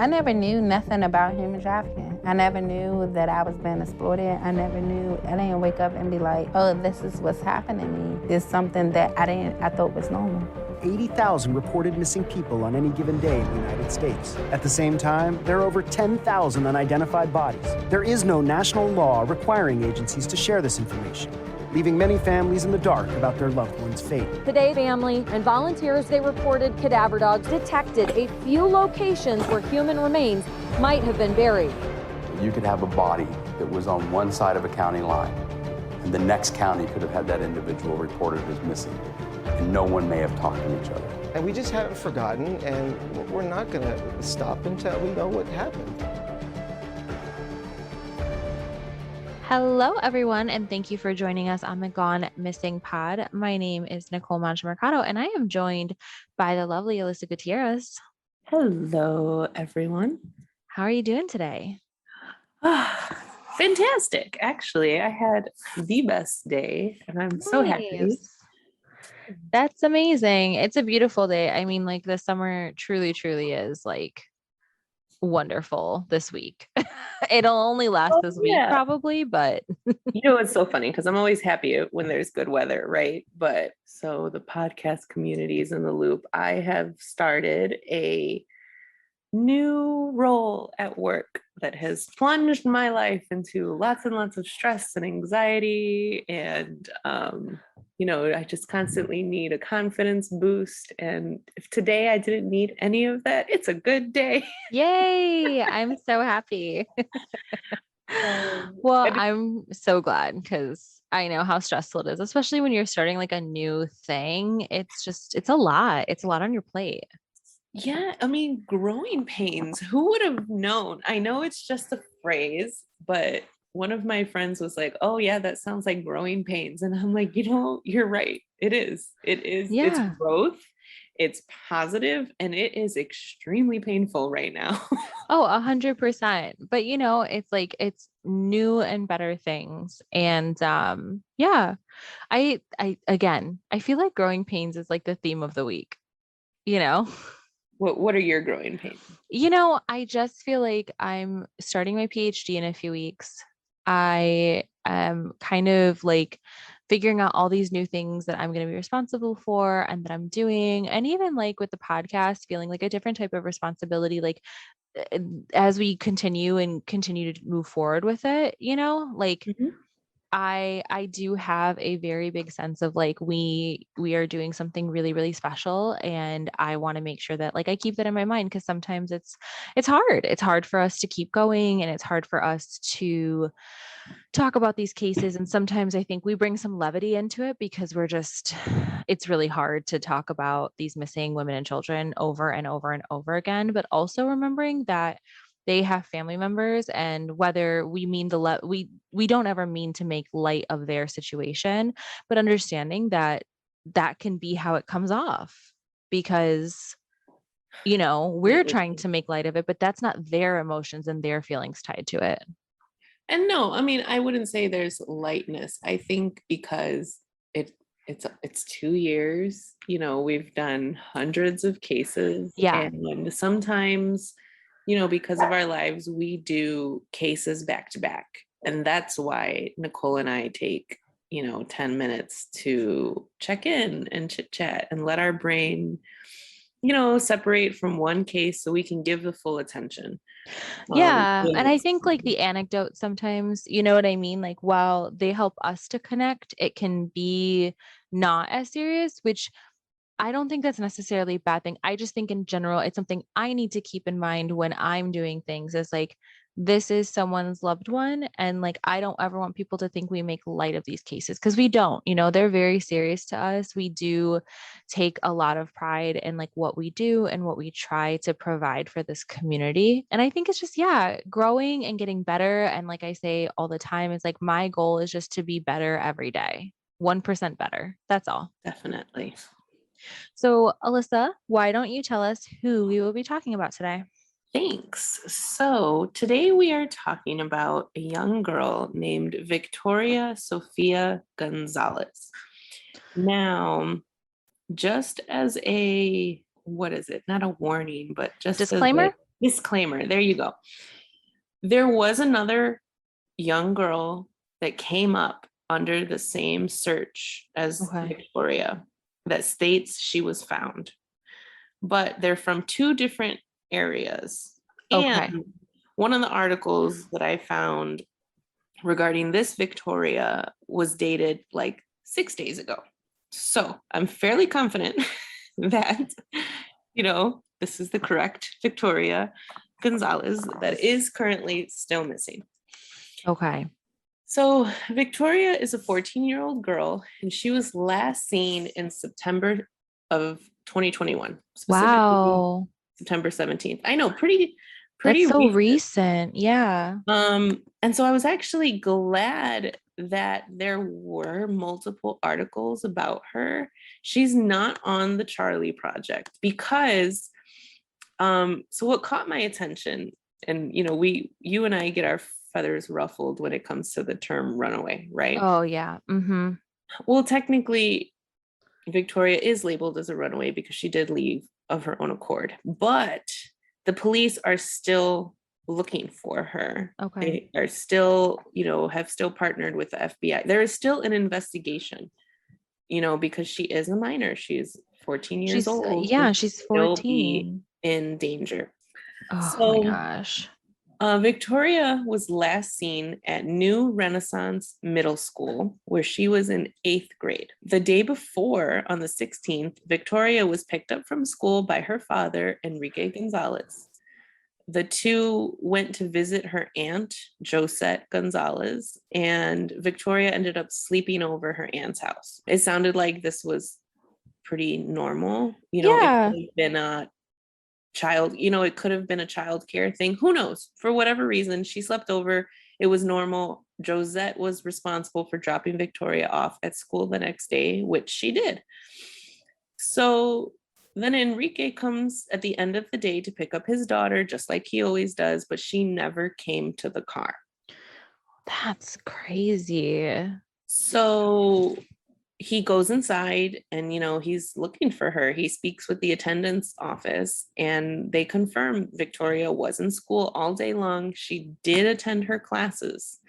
I never knew nothing about human trafficking. I never knew that I was being exploited. I didn't wake up and be like, oh, this is what's happening to me. It's something that I thought was normal. 80,000 reported missing people on any given day in the United States. At the same time, there are over 10,000 unidentified bodies. There is no national law requiring agencies to share this information, leaving many families in the dark about their loved one's fate. Today, family and volunteers, they reported cadaver dogs detected a few locations where human remains might have been buried. You could have a body that was on one side of a county line, and the next county could have had that individual reported as missing, and no one may have talked to each other. And we just haven't forgotten, and we're not going to stop until we know what happened. Hello, everyone, and thank you for joining us on the Gone Missing Pod. My name is Nicole Mercado, and I am joined by the lovely Alyssa Gutierrez. Hello, everyone. How are you doing today? Fantastic. Actually, I had the best day, and I'm so happy. That's amazing. It's a beautiful day. I mean, like, the summer truly is like wonderful this week. It'll only last this week probably, but it's so funny because I'm always happy when there's good weather, right? But so the podcast community is in the loop. I have started a new role at work that has plunged my life into lots and lots of stress and anxiety, and I just constantly need a confidence boost. And if today I didn't need any of that, it's a good day. Yay! I'm so happy. Well, I'm so glad because I know how stressful it is, especially when you're starting like a new thing. It's a lot. It's a lot on your plate. Yeah, I mean, growing pains, who would have known? I know it's just a phrase, but one of my friends was like, oh yeah, that sounds like growing pains. And I'm like, you're right. It is. Yeah. It's growth. It's positive, and it is extremely painful right now. Oh, 100%. But it's like, it's new and better things. And yeah, I feel like growing pains is like the theme of the week, What are your growing pains? I just feel like I'm starting my PhD in a few weeks. I am kind of like figuring out all these new things that I'm going to be responsible for and that I'm doing. And even like with the podcast, feeling like a different type of responsibility, like as we continue to move forward with it, Mm-hmm. I do have a very big sense of like we are doing something really, really special, and I want to make sure that like I keep that in my mind, because sometimes it's hard. It's hard for us to keep going, and it's hard for us to talk about these cases. And sometimes I think we bring some levity into it because it's really hard to talk about these missing women and children over and over and over again, but also remembering that they have family members, and whether we mean we don't ever mean to make light of their situation, but understanding that can be how it comes off, because we're trying to make light of it, but that's not their emotions and their feelings tied to it. And no, I mean, I wouldn't say there's lightness. I think because it's 2 years, we've done hundreds of cases. Yeah. And sometimes, because of our lives, we do cases back to back. And that's why Nicole and I take, 10 minutes to check in and chit chat and let our brain, separate from one case so we can give the full attention. Yeah. And I think like the anecdote sometimes, you know what I mean? Like while they help us to connect, it can be not as serious, which I don't think that's necessarily a bad thing. I just think in general, it's something I need to keep in mind when I'm doing things, is like, this is someone's loved one. And like, I don't ever want people to think we make light of these cases, because we don't, they're very serious to us. We do take a lot of pride in like what we do and what we try to provide for this community. And I think it's just, growing and getting better. And like I say all the time, it's like, my goal is just to be better every day, 1% better. That's all. Definitely. So Alyssa, why don't you tell us who we will be talking about today? Thanks. So today we are talking about a young girl named Victoria Sophia Gonzalez. Now, just as a, what is it? Not a warning, but just disclaimer. Disclaimer. There you go. There was another young girl that came up under the same search as Victoria that states she was found, but they're from two different areas. And one of the articles that I found regarding this Victoria was dated like 6 days ago. So I'm fairly confident that, this is the correct Victoria Gonzalez that is currently still missing. Okay. So Victoria is a 14-year-old girl, and she was last seen in September of 2021. Wow. September 17th. I know, pretty That's so recent. Yeah. And so I was actually glad that there were multiple articles about her. She's not on the Charlie Project because so what caught my attention, and you and I get our feathers ruffled when it comes to the term runaway, right? Oh yeah. Mm-hmm. Well, technically, Victoria is labeled as a runaway because she did leave of her own accord, but the police are still looking for her. Okay. They are still, have still partnered with the FBI. There is still an investigation, because she is a minor. She's 14 years old. Yeah, she's 14. In danger. Oh my gosh. Victoria was last seen at New Renaissance Middle School, where she was in 8th grade. The day before, on the 16th, Victoria was picked up from school by her father, Enrique Gonzalez. The two went to visit her aunt, Josette Gonzalez, and Victoria ended up sleeping over her aunt's house. It sounded like this was pretty normal. It could have been a child, it could have been a child care thing. Who knows? For whatever reason, she slept over. It was normal. Josette was responsible for dropping Victoria off at school the next day, which she did. So then Enrique comes at the end of the day to pick up his daughter, just like he always does, but she never came to the car. That's crazy. So he goes inside and, he's looking for her. He speaks with the attendance office and they confirm Victoria was in school all day long. She did attend her classes.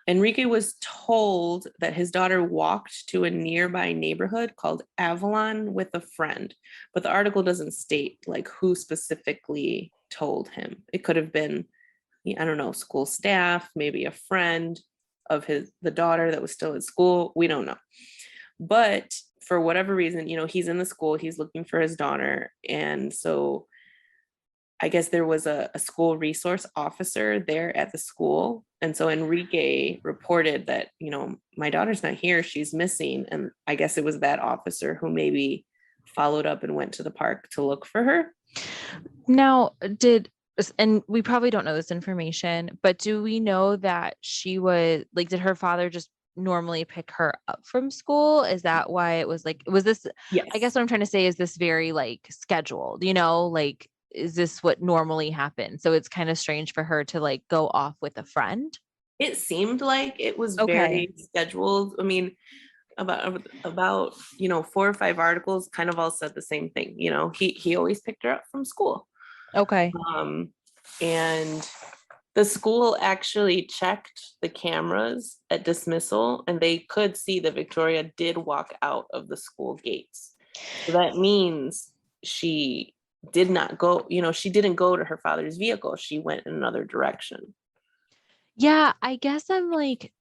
Enrique was told that his daughter walked to a nearby neighborhood called Avalon with a friend, but the article doesn't state like who specifically told him. It could have been, I don't know, school staff, maybe a friend of the daughter that was still at school. We don't know. But for whatever reason, he's in the school, he's looking for his daughter. And so I guess there was a school resource officer there at the school. And so Enrique reported that, my daughter's not here, she's missing. And I guess it was that officer who maybe followed up and went to the park to look for her. Now, and we probably don't know this information, but do we know that she was like, did her father just normally pick her up from school? Is that why it was like, was this, yes. I guess what I'm trying to say is this very like scheduled, like, is this what normally happens? So it's kind of strange for her to like go off with a friend. It seemed like it was very scheduled. I mean, about 4 or 5 articles kind of all said the same thing. He always picked her up from school. Okay. And the school actually checked the cameras at dismissal and they could see that Victoria did walk out of the school gates. So that means she did not go, she didn't go to her father's vehicle. She went in another direction. Yeah, I guess I'm like,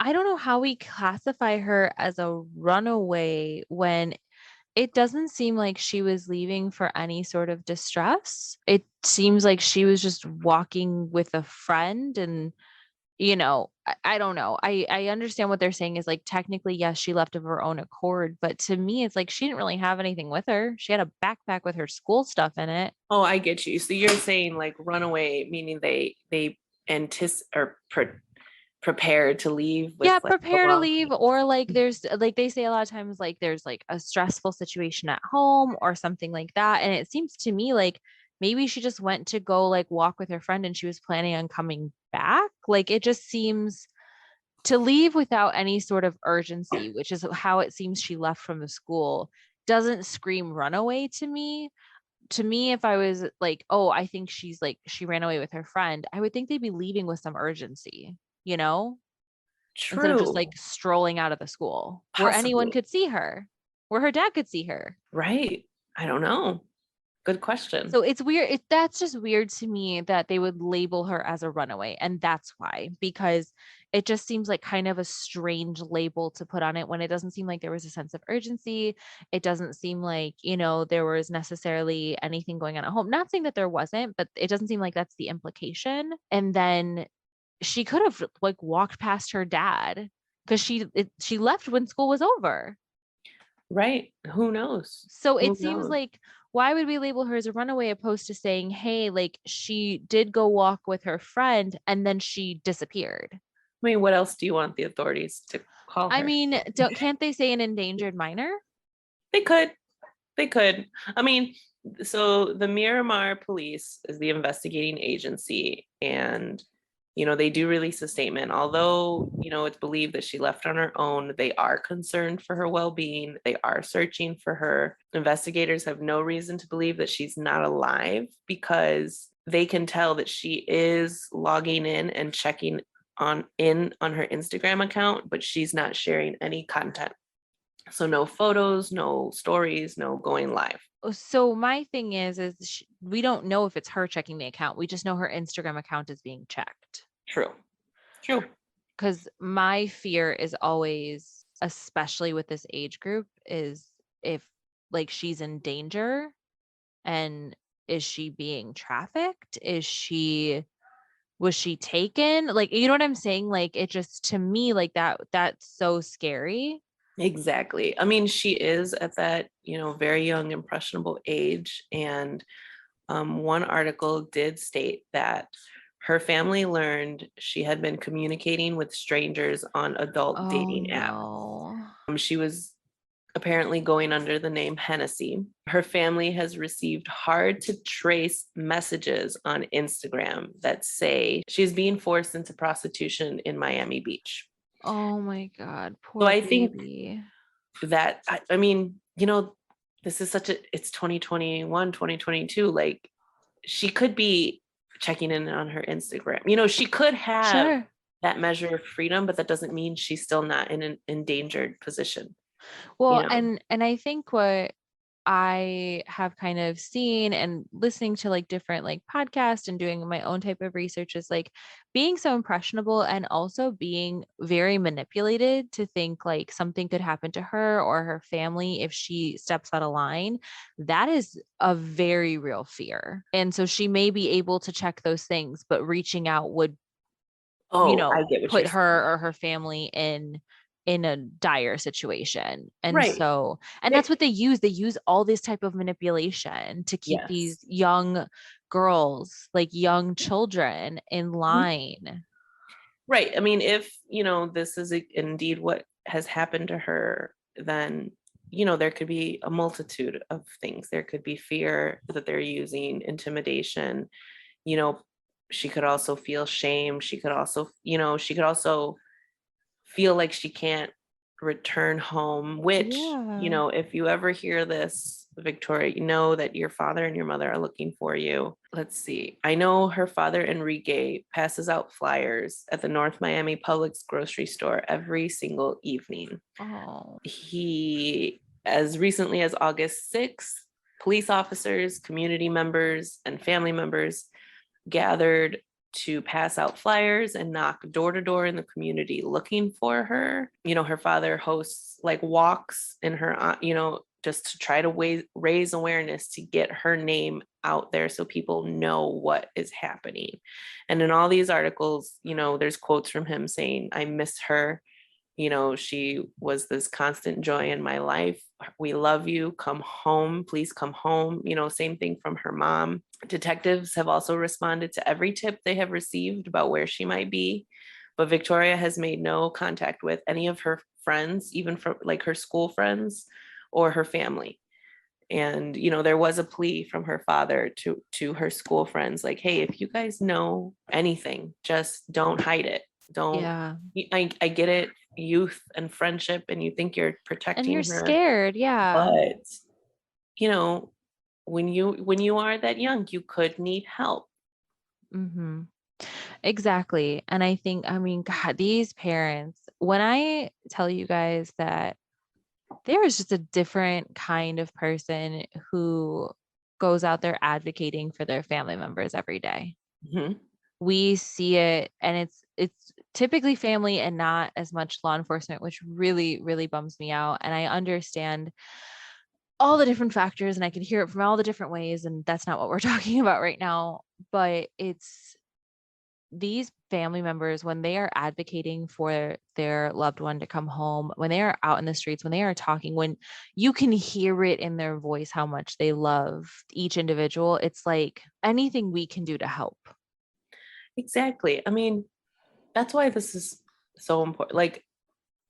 I don't know how we classify her as a runaway when it doesn't seem like she was leaving for any sort of distress. It seems like she was just walking with a friend and, I don't know. I understand what they're saying is like, technically, yes, she left of her own accord. But to me, it's like, she didn't really have anything with her. She had a backpack with her school stuff in it. Oh, I get you. So you're saying like runaway, meaning they anticipate or prepared to leave with, prepare to leave, or like there's like they say a lot of times like there's like a stressful situation at home or something like that, and it seems to me like maybe she just went to go like walk with her friend and she was planning on coming back. Like it just seems to leave without any sort of urgency, which is how it seems she left from the school, doesn't scream runaway to me. to me, if I was like, oh, I think she's like, she ran away with her friend, I would think they'd be leaving with some urgency, you know, instead of just True. like strolling out of the school where anyone Possibly. could see her, where her dad could see her. Right. I don't know. Good question. So it's weird. That's just weird to me that they would label her as a runaway. And that's why, because it just seems like kind of a strange label to put on it when it doesn't seem like there was a sense of urgency. It doesn't seem like, there was necessarily anything going on at home. Not saying that there wasn't, but it doesn't seem like that's the implication. And then she could have like walked past her dad because she left when school was over. Right. Who knows? So Who it seems knows? like, why would we label her as a runaway opposed to saying, hey, like she did go walk with her friend and then she disappeared? I mean, what else do you want the authorities to call I her? mean, can't they say an endangered minor? They could. They could. I mean, so the Miramar police is the investigating agency, and they do release a statement. Although, it's believed that she left on her own, they are concerned for her well-being. They are searching for her. Investigators have no reason to believe that she's not alive because they can tell that she is logging in and checking on her Instagram account, but she's not sharing any content. So no photos, no stories, no going live. So my thing is we don't know if it's her checking the account. We just know her Instagram account is being checked. True. Because my fear is always, especially with this age group, is if like she's in danger, and is she being trafficked? Was she taken? Like, you know what I'm saying? Like, it just, to me, like that's so scary. Exactly. I mean, she is at that, very young, impressionable age. And one article did state that her family learned she had been communicating with strangers on adult dating apps. She was apparently going under the name Hennessy. Her family has received hard to trace messages on Instagram that say she's being forced into prostitution in Miami Beach. Oh my God, poor So I baby. think that, I mean, this is it's 2021, 2022. Like, she could be checking in on her Instagram. She could have that measure of freedom, but that doesn't mean she's still not in an endangered position. Well, and I think what I have kind of seen and listening to like different like podcasts and doing my own type of research is like being so impressionable and also being very manipulated to think like something could happen to her or her family if she steps out of line. That is a very real fear. And so she may be able to check those things, but reaching out would, I get what put you're her or her family in a dire situation. And right. So, and that's what they use all this type of manipulation to keep these young girls, like young children, in line. Right. I mean, if, this is indeed what has happened to her, then, there could be a multitude of things. There could be fear that they're using, intimidation. She could also feel shame. She could also feel like she can't return home, which, if you ever hear this, Victoria, you know that your father and your mother are looking for you. Let's see. I know her father, Enrique, passes out flyers at the North Miami Publix grocery store every single evening. He, as recently as August 6th, police officers, community members, and family members gathered to pass out flyers and knock door to door in the community looking for her. Her father hosts like walks in her, just to try to raise awareness to get her name out there so people know what is happening. And in all these articles, there's quotes from him saying, "I miss her. She was this constant joy in my life. We love you. Come home. Please come home." Same thing from her mom. Detectives have also responded to every tip they have received about where she might be. But Victoria has made no contact with any of her friends, even from like her school friends or her family. And, there was a plea from her father to her school friends, like, hey, if you guys know anything, just don't hide it. Don't. I get it, youth and friendship, and you think you're protecting and you're her, scared. but when you are that young, you could need help. Mm-hmm. Exactly. And I think, I mean, God, these parents, when I tell you guys that there is just a different kind of person who goes out there advocating for their family members every day. Mm-hmm. We see it, and it's typically family and not as much law enforcement, which really, really bums me out. And I understand all the different factors, and I can hear it from all the different ways, and that's not what we're talking about right now. But it's these family members, when they are advocating for their loved one to come home, when they are out in the streets, when they are talking, when you can hear it in their voice how much they love each individual, it's like anything we can do to help. Exactly. I mean, that's why this is so important. Like,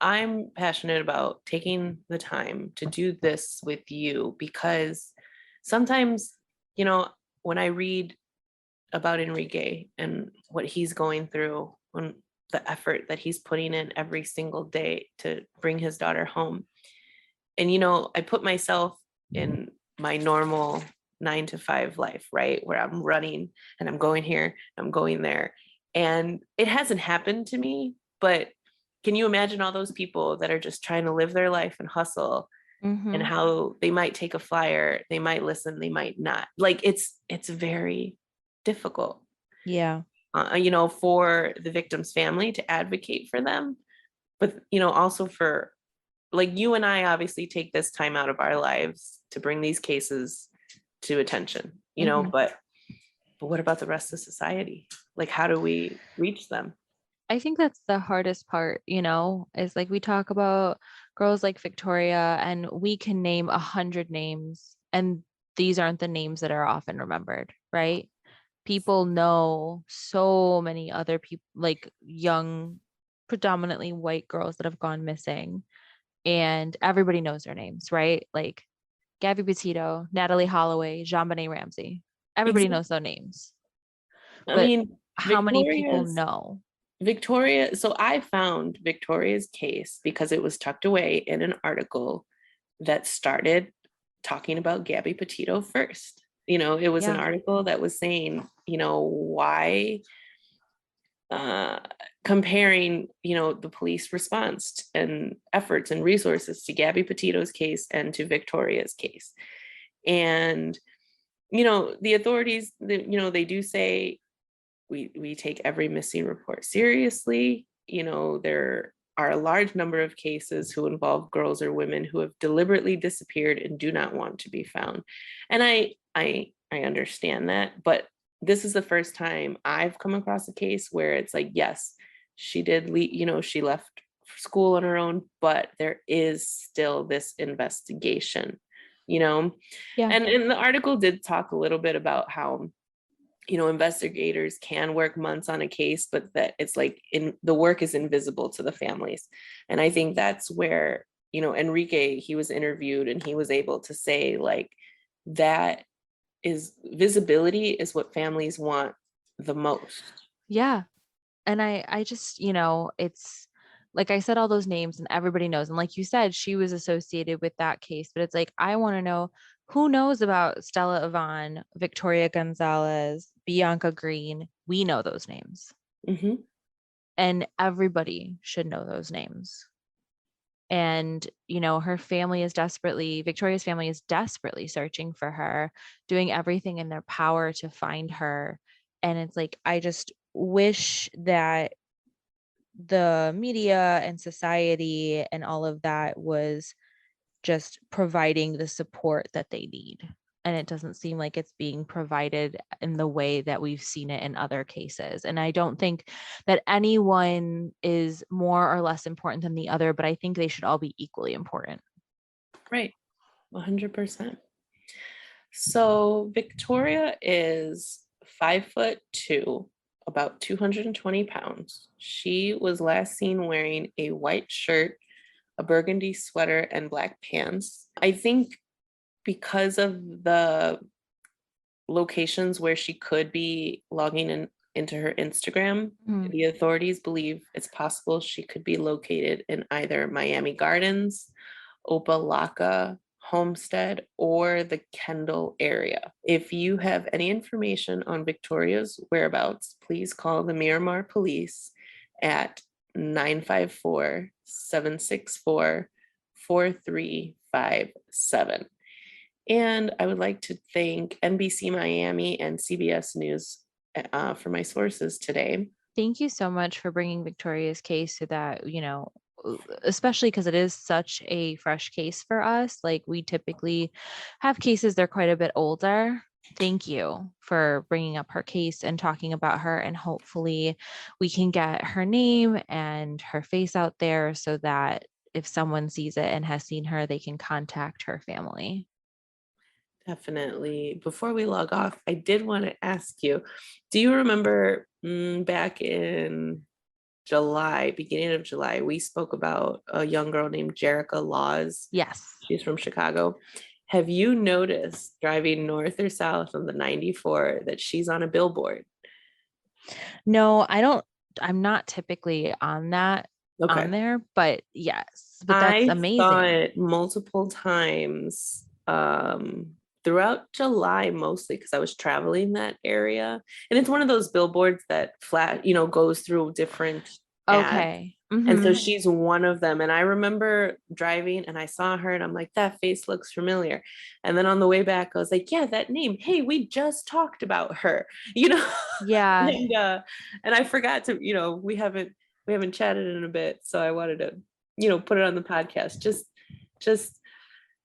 I'm passionate about taking the time to do this with you, because sometimes, when I read about Enrique and what he's going through, and the effort that he's putting in every single day to bring his daughter home. And, I put myself in my normal 9 to 5 life, right? Where I'm running and I'm going here, I'm going there. And it hasn't happened to me, but can you imagine all those people that are just trying to live their life and hustle, and how they might take a flyer, they might listen, they might not. Like, it's very difficult. Yeah. For the victim's family to advocate for them, but also for, like, you and I obviously take this time out of our lives to bring these cases to attention, but what about the rest of society? Like, how do we reach them? I think that's the hardest part, is like we talk about girls like Victoria, and we can name 100 names, and these aren't the names that are often remembered, right? People know so many other people, like young, predominantly white girls that have gone missing, and everybody knows their names, right? Like Gabby Petito, Natalie Holloway, JonBenet Ramsey. Everybody Exactly. knows their names. I But mean, how many people know? So I found Victoria's case because it was tucked away in an article that started talking about Gabby Petito first. It was an Yeah. article that was saying, why, comparing, the police response and efforts and resources to Gabby Petito's case and to Victoria's case. And, the authorities, they do say, we take every missing report seriously. There are a large number of cases who involve girls or women who have deliberately disappeared and do not want to be found. And I understand that, but this is the first time I've come across a case where it's like, yes, she did leave, she left school on her own, but there is still this investigation, Yeah. and the article did talk a little bit about how investigators can work months on a case, but that it's like the work is invisible to the families. And I think that's where, Enrique, he was interviewed and he was able to say, like, that is visibility is what families want the most. Yeah. And I just, it's like I said, all those names and everybody knows. And like you said, she was associated with that case, but it's like, I want to know who knows about Stella Yvonne, Victoria Gonzalez, Bianca Green. We know those names. Mm-hmm. And everybody should know those names. And, Victoria's family is desperately searching for her, doing everything in their power to find her. And it's like, I just wish that the media and society and all of that was just providing the support that they need. And it doesn't seem like it's being provided in the way that we've seen it in other cases. And I don't think that anyone is more or less important than the other, but I think they should all be equally important. Right. 100%. So Victoria is 5'2", about 220 pounds. She was last seen wearing a white shirt, a burgundy sweater, and black pants. I think because of the locations where she could be logging into her Instagram, the authorities believe it's possible she could be located in either Miami Gardens, Opa-locka, Homestead, or the Kendall area. If you have any information on Victoria's whereabouts, please call the Miramar Police at 954-764-4357. And I would like to thank NBC Miami and CBS News for my sources today. Thank you so much for bringing Victoria's case so that, especially because it is such a fresh case for us. Like, we typically have cases, they're quite a bit older. Thank you for bringing up her case and talking about her. And hopefully we can get her name and her face out there so that if someone sees it and has seen her, they can contact her family. Definitely. Before we log off, I did want to ask you, do you remember back in July, beginning of July, we spoke about a young girl named Jerica Laws? Yes. She's from Chicago. Have you noticed driving north or south on the 94 that she's on a billboard? No, I don't. I'm not typically on that on there, but yes, but that's amazing. I saw it multiple times throughout July, mostly because I was traveling that area. And it's one of those billboards that goes through different ads. And so she's one of them. And I remember driving and I saw her and I'm like, that face looks familiar. And then on the way back, I was like, yeah, that name. Hey, we just talked about her, Yeah. and I forgot to, we haven't chatted in a bit. So I wanted to, put it on the podcast. Just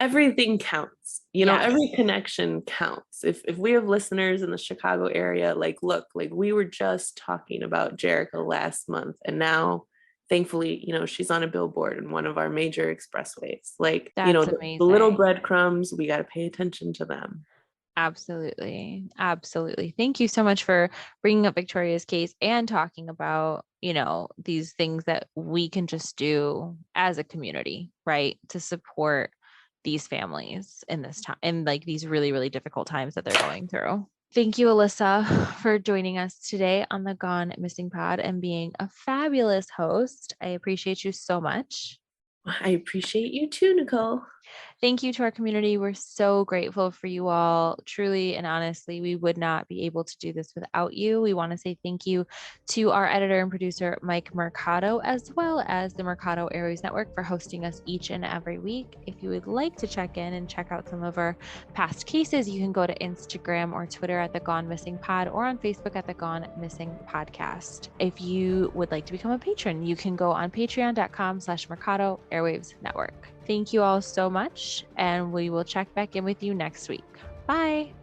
everything counts, Yes. Every connection counts. If we have listeners in the Chicago area, look, we were just talking about Jerica last month, and now thankfully, she's on a billboard in one of our major expressways. That's the little breadcrumbs, we got to pay attention to them. Absolutely. Absolutely. Thank you so much for bringing up Victoria's case and talking about, these things that we can just do as a community, right? To support these families in this time, in these really, really difficult times that they're going through. Thank you, Alyssa, for joining us today on the Gone Missing Pod and being a fabulous host. I appreciate you so much. I appreciate you too, Nicole. Thank you to our community. We're so grateful for you all. Truly and honestly, we would not be able to do this without you. We want to say thank you to our editor and producer, Mike Mercado, as well as the Mercado Airwaves Network for hosting us each and every week. If you would like to check in and check out some of our past cases, you can go to Instagram or Twitter at The Gone Missing Pod or on Facebook at The Gone Missing Podcast. If you would like to become a patron, you can go on patreon.com/Mercado Airwaves Network. Thank you all so much, and we will check back in with you next week. Bye.